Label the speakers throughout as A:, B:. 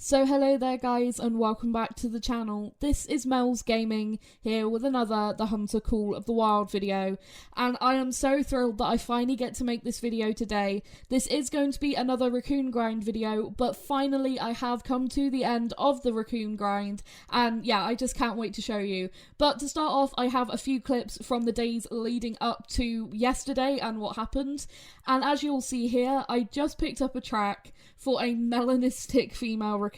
A: So hello there guys and welcome back to the channel. This is Mel's Gaming here with another The Hunter Call of the Wild video, and I am so thrilled that I finally get to make this video today. This is going to be another Raccoon grind video, but finally I have come to the end of the Raccoon grind, and yeah, I just can't wait to show you. But to start off, I have a few clips from the days leading up to yesterday and what happened, and as you'll see here, I just picked up a track for a melanistic female raccoon.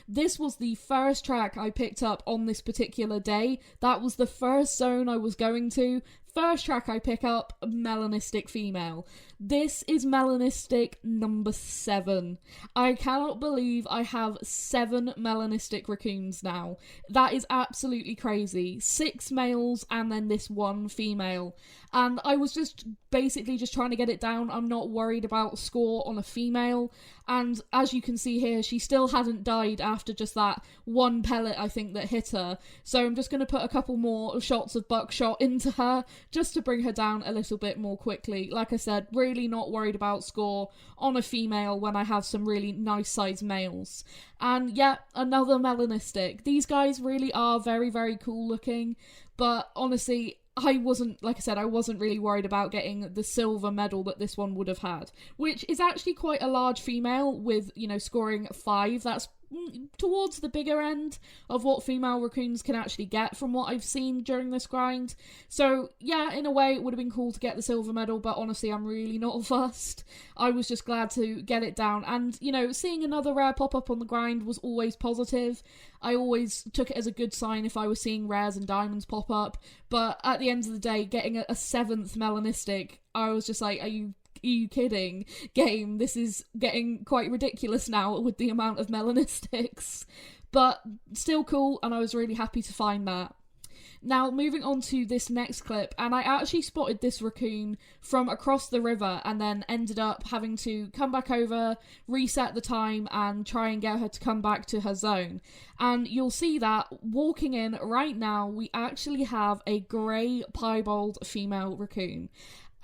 A: This was the first track I picked up on this particular day. That was the first zone I was going to. First track I pick up, melanistic female. This is melanistic number 7. I cannot believe I have 7 melanistic raccoons now. That is absolutely crazy. 6 males and then this 1 female. And I was just basically just trying to get it down. I'm not worried about score on a female. And as you can see here, she still hadn't died after just that 1 pellet, I think, that hit her. So I'm just going to put a couple more shots of buckshot into her, just to bring her down a little bit more quickly. Like I said, really not worried about score on a female when I have some really nice sized males. And yeah, another melanistic. These guys really are very, very cool looking, but honestly, I wasn't really worried about getting the silver medal that this one would have had, which is actually quite a large female with, you know, scoring 5. That's towards the bigger end of what female raccoons can actually get from what I've seen during this grind. So yeah, in a way it would have been cool to get the silver medal, but honestly I'm really not fussed. I was just glad to get it down, and you know, seeing another rare pop up on the grind was always positive. I always took it as a good sign if I was seeing rares and diamonds pop up, but at the end of the day, getting a 7th melanistic, I was just like, are you kidding, game? This is getting quite ridiculous now with the amount of melanistics, but still cool, and I was really happy to find that. Now, moving on to this next clip, and I actually spotted this raccoon from across the river and then ended up having to come back over, reset the time, and try and get her to come back to her zone. And you'll see that walking in right now, we actually have a grey piebald female raccoon.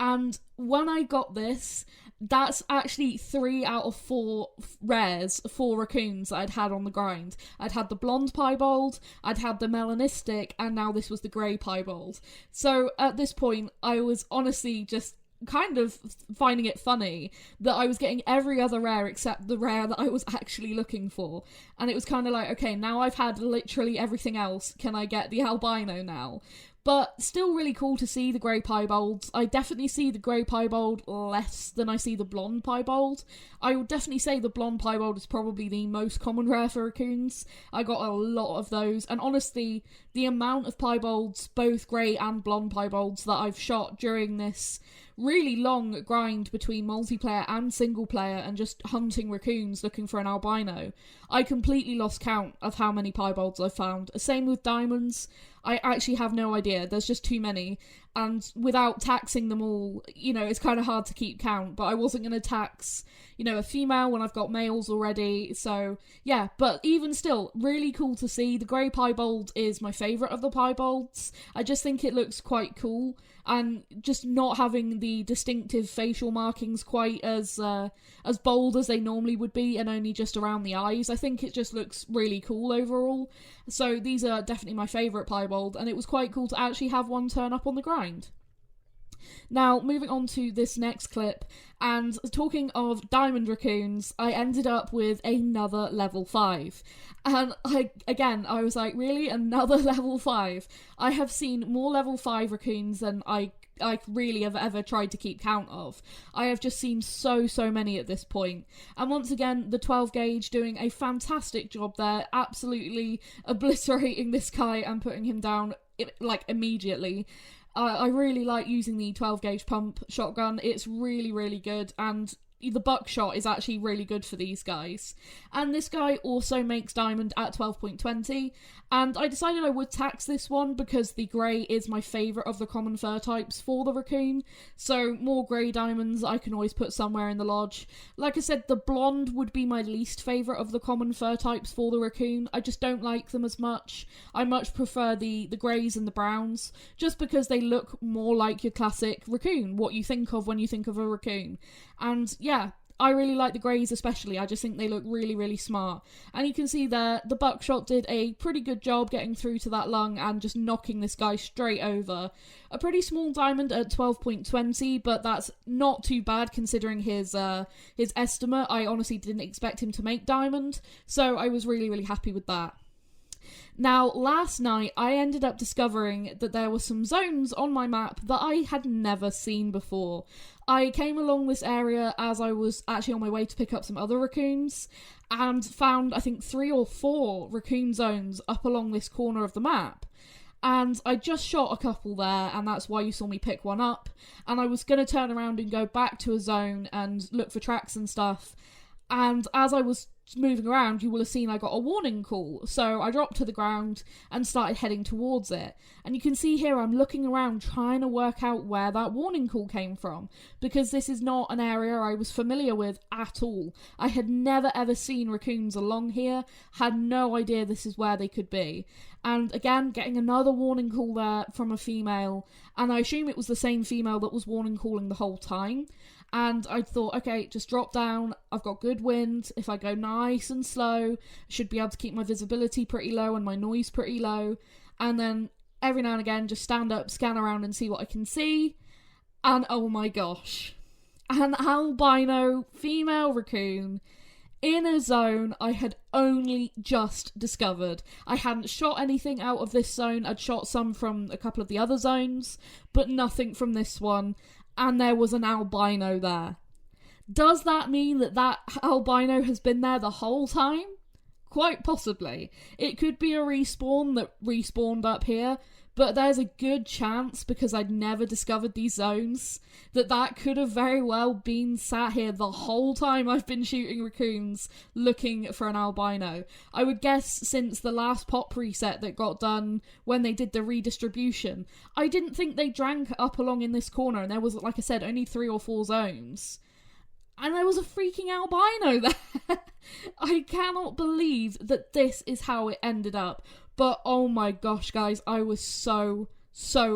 A: And when I got this, that's actually 3 out of 4 rares, 4 raccoons that I'd had on the grind. I'd had the blonde piebald, I'd had the melanistic, and now this was the grey piebald. So at this point, I was honestly just kind of finding it funny that I was getting every other rare except the rare that I was actually looking for. And it was kind of like, okay, now I've had literally everything else, can I get the albino now? But still really cool to see the grey piebalds. I definitely see the grey piebald less than I see the blonde piebald. I would definitely say the blonde piebald is probably the most common rare for raccoons. I got a lot of those, and honestly, the amount of piebalds, both grey and blonde piebalds, that I've shot during this really long grind between multiplayer and single player and just hunting raccoons looking for an albino, I completely lost count of how many piebalds I've found. Same with diamonds. I actually have no idea. There's just too many. And without taxing them all, you know, it's kind of hard to keep count. But I wasn't going to tax, you know, a female when I've got males already. So, yeah. But even still, really cool to see. The grey piebald is my favourite of the piebalds. I just think it looks quite cool. And just not having the distinctive facial markings quite as bold as they normally would be, and only just around the eyes. I think it just looks really cool overall. So these are definitely my favourite piebald, and it was quite cool to actually have one turn up on the grind. Now, moving on to this next clip, and talking of diamond raccoons, I ended up with another level 5. And I was like, really? Another level 5? I have seen more level 5 raccoons than I really have ever tried to keep count of. I have just seen so many at this point. And once again, the 12 gauge doing a fantastic job there, absolutely obliterating this guy and putting him down, like, immediately. I really like using the 12 gauge pump shotgun. It's really, really good, and the buckshot is actually really good for these guys. And this guy also makes diamond at 12.20, and I decided I would tax this one because the grey is my favourite of the common fur types for the raccoon, so more grey diamonds I can always put somewhere in the lodge. Like I said, the blonde would be my least favourite of the common fur types for the raccoon. I just don't like them as much. I much prefer the greys and the browns, just because they look more like your classic raccoon, what you think of when you think of a raccoon. And yeah, I really like the greys especially. I just think they look really, really smart. And you can see there, the buckshot did a pretty good job getting through to that lung and just knocking this guy straight over. A pretty small diamond at 12.20, but that's not too bad considering his estimate. I honestly didn't expect him to make diamond, so I was really, really happy with that. Now, last night, I ended up discovering that there were some zones on my map that I had never seen before. I came along this area as I was actually on my way to pick up some other raccoons, and found, I think, 3 or 4 raccoon zones up along this corner of the map. And I just shot a couple there, and that's why you saw me pick one up. And I was going to turn around and go back to a zone and look for tracks and stuff. And as I was moving around, you will have seen I got a warning call. So I dropped to the ground and started heading towards it. And you can see here I'm looking around trying to work out where that warning call came from, because this is not an area I was familiar with at all. I had never ever seen raccoons along here, had no idea this is where they could be. And again, getting another warning call there from a female, and I assume it was the same female that was warning calling the whole time. And I thought, okay, just drop down, I've got good wind, if I go nice and slow, I should be able to keep my visibility pretty low and my noise pretty low, and then every now and again just stand up, scan around and see what I can see, and oh my gosh, an albino female raccoon in a zone I had only just discovered. I hadn't shot anything out of this zone, I'd shot some from a couple of the other zones, but nothing from this one. And there was an albino there. Does that mean that that albino has been there the whole time? Quite possibly. It could be a respawn that respawned up here, but there's a good chance, because I'd never discovered these zones, that that could have very well been sat here the whole time I've been shooting raccoons looking for an albino. I would guess since the last pop reset that got done when they did the redistribution, I didn't think they drank up along in this corner, and there was, like I said, only 3 or 4 zones. And there was a freaking albino there. I cannot believe that this is how it ended up. But oh my gosh, guys, I was so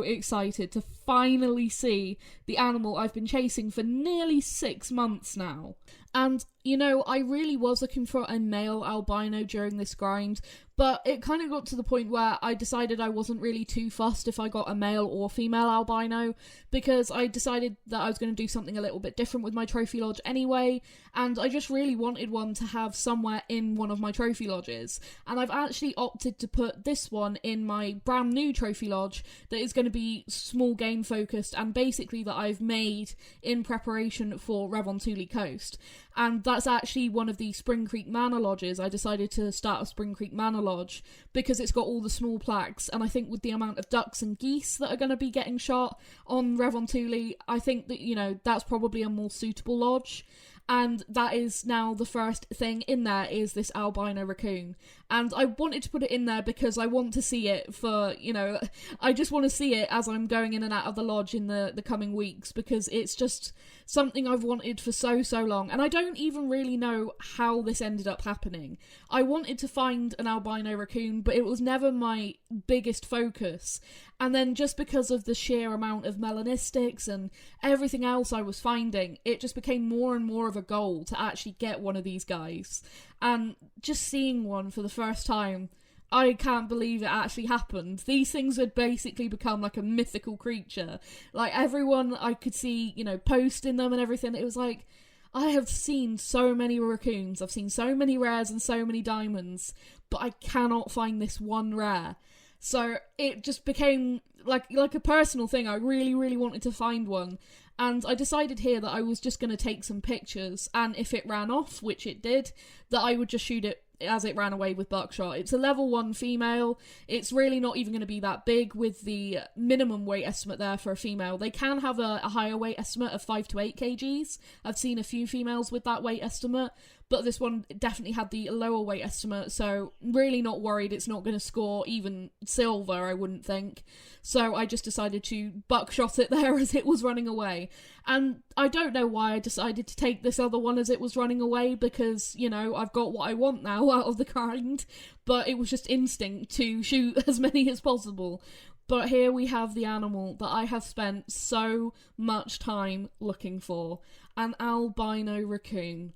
A: excited to finally see the animal I've been chasing for nearly 6 months now. And, you know, I really was looking for a male albino during this grind, but it kind of got to the point where I decided I wasn't really too fussed if I got a male or female albino, because I decided that I was going to do something a little bit different with my trophy lodge anyway, and I just really wanted one to have somewhere in one of my trophy lodges. And I've actually opted to put this one in my brand new trophy lodge that is going to be small game focused, and basically that I've made in preparation for Ravontuli Coast. And that's actually one of the Spring Creek Manor lodges. I decided to start a Spring Creek Manor lodge because it's got all the small plaques, and I think with the amount of ducks and geese that are going to be getting shot on Ravontuli, I think that, you know, that's probably a more suitable lodge. And that is now the first thing in there is this albino raccoon. And I wanted to put it in there because I want to see it for, you know, I just want to see it as I'm going in and out of the lodge in the coming weeks, because it's just something I've wanted for so long. And I don't even really know how this ended up happening. I wanted to find an albino raccoon, but it was never my biggest focus. And then just because of the sheer amount of melanistics and everything else I was finding, it just became more and more of a goal to actually get one of these guys. And just seeing one for the first time, I can't believe it actually happened. These things had basically become like a mythical creature. Like, everyone I could see, you know, posting them and everything, it was like, I have seen so many raccoons, I've seen so many rares and so many diamonds, but I cannot find this one rare. So it just became like a personal thing. I really wanted to find one. And I decided here that I was just going to take some pictures, and if it ran off, which it did, that I would just shoot it as it ran away with buckshot. It's a level 1 female. It's really not even going to be that big with the minimum weight estimate there for a female. They can have a higher weight estimate of 5 to 8 kgs. I've seen a few females with that weight estimate, but this one definitely had the lower weight estimate, so really not worried it's not going to score even silver, I wouldn't think. So I just decided to buckshot it there as it was running away. And I don't know why I decided to take this other one as it was running away, because, you know, I've got what I want now out of the grind, but it was just instinct to shoot as many as possible. But here we have the animal that I have spent so much time looking for. an albino raccoon.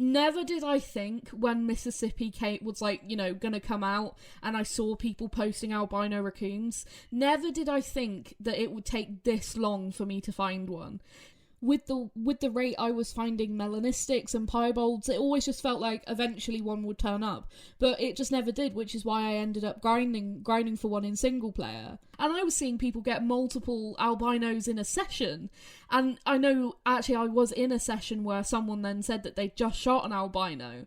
A: Never did I think when Mississippi Kate was like, you know, gonna come out and I saw people posting albino raccoons, never did I think that it would take this long for me to find one. With the rate I was finding melanistics and piebalds, it always just felt like eventually one would turn up, but it just never did, which is why I ended up grinding for one in single player. And I was seeing people get multiple albinos in a session, and I know actually I was in a session where someone then said that they'd just shot an albino.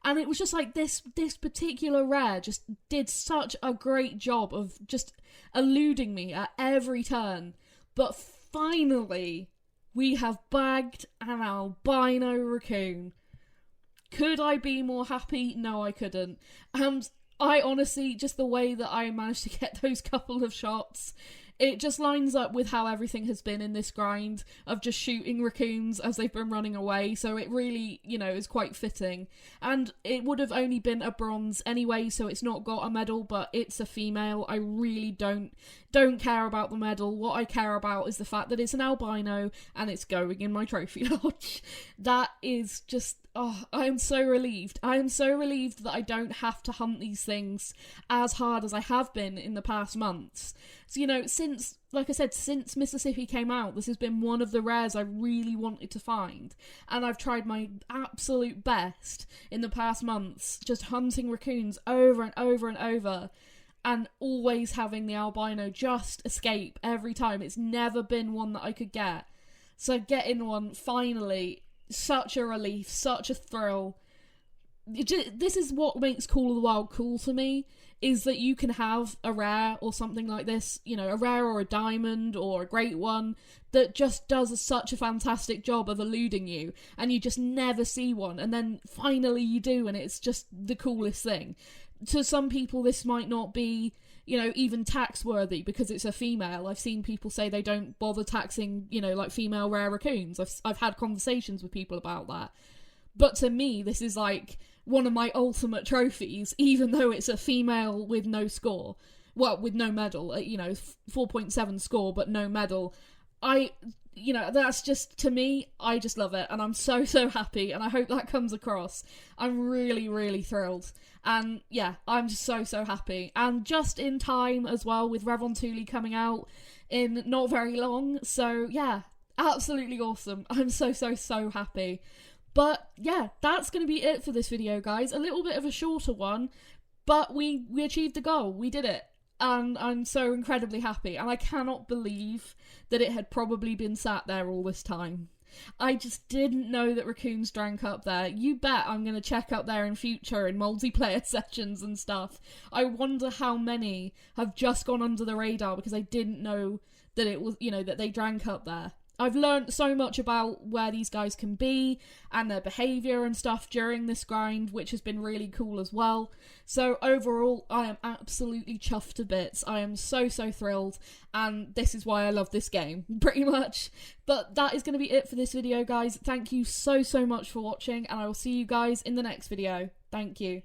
A: And it was just like this particular rare just did such a great job of just eluding me at every turn. But finally, we have bagged an albino raccoon. Could I be more happy? No, I couldn't. And I honestly, just the way that I managed to get those couple of shots, it just lines up with how everything has been in this grind of just shooting raccoons as they've been running away, so it really, you know, is quite fitting. And it would have only been a bronze anyway, so it's not got a medal, but it's a female. I really don't care about the medal. What I care about is the fact that it's an albino and it's going in my trophy lodge. That is just... oh, I am so relieved. I am so relieved that I don't have to hunt these things as hard as I have been in the past months. So, you know, since, like I said, since Mississippi came out, this has been one of the rares I really wanted to find. And I've tried my absolute best in the past months, just hunting raccoons over and over and over, and always having the albino just escape every time. It's never been one that I could get. So getting one, finally... such a relief, such a thrill. This is what makes Call of the Wild cool to me, is that you can have a rare or something like this, you know, a rare or a diamond or a great one that just does such a fantastic job of eluding you, and you just never see one, and then finally you do, and it's just the coolest thing. To some people this might not be, you know, even tax worthy because it's a female. I've seen people say they don't bother taxing, you know, like female rare raccoons. I've had conversations with people about that. But to me, this is like one of my ultimate trophies, even though it's a female with no score. Well, with no medal, you know, 4.7 score, but no medal. You know, that's just, to me, I just love it, and I'm so happy, and I hope that comes across. I'm really, really thrilled, and yeah, I'm just so happy, and just in time as well, with Revon Thule coming out in not very long, so yeah, absolutely awesome. I'm so happy. But yeah, that's going to be it for this video, guys. A little bit of a shorter one, but we achieved the goal. We did it. And I'm so incredibly happy. And I cannot believe that it had probably been sat there all this time. I just didn't know that raccoons drank up there. You bet I'm going to check up there in future in multiplayer sessions and stuff. I wonder how many have just gone under the radar because I didn't know that it was, you know, that they drank up there. I've learned so much about where these guys can be and their behaviour and stuff during this grind, which has been really cool as well. So overall, I am absolutely chuffed to bits. I am so thrilled, and this is why I love this game, pretty much. But that is going to be it for this video, guys. Thank you so much for watching, and I will see you guys in the next video. Thank you.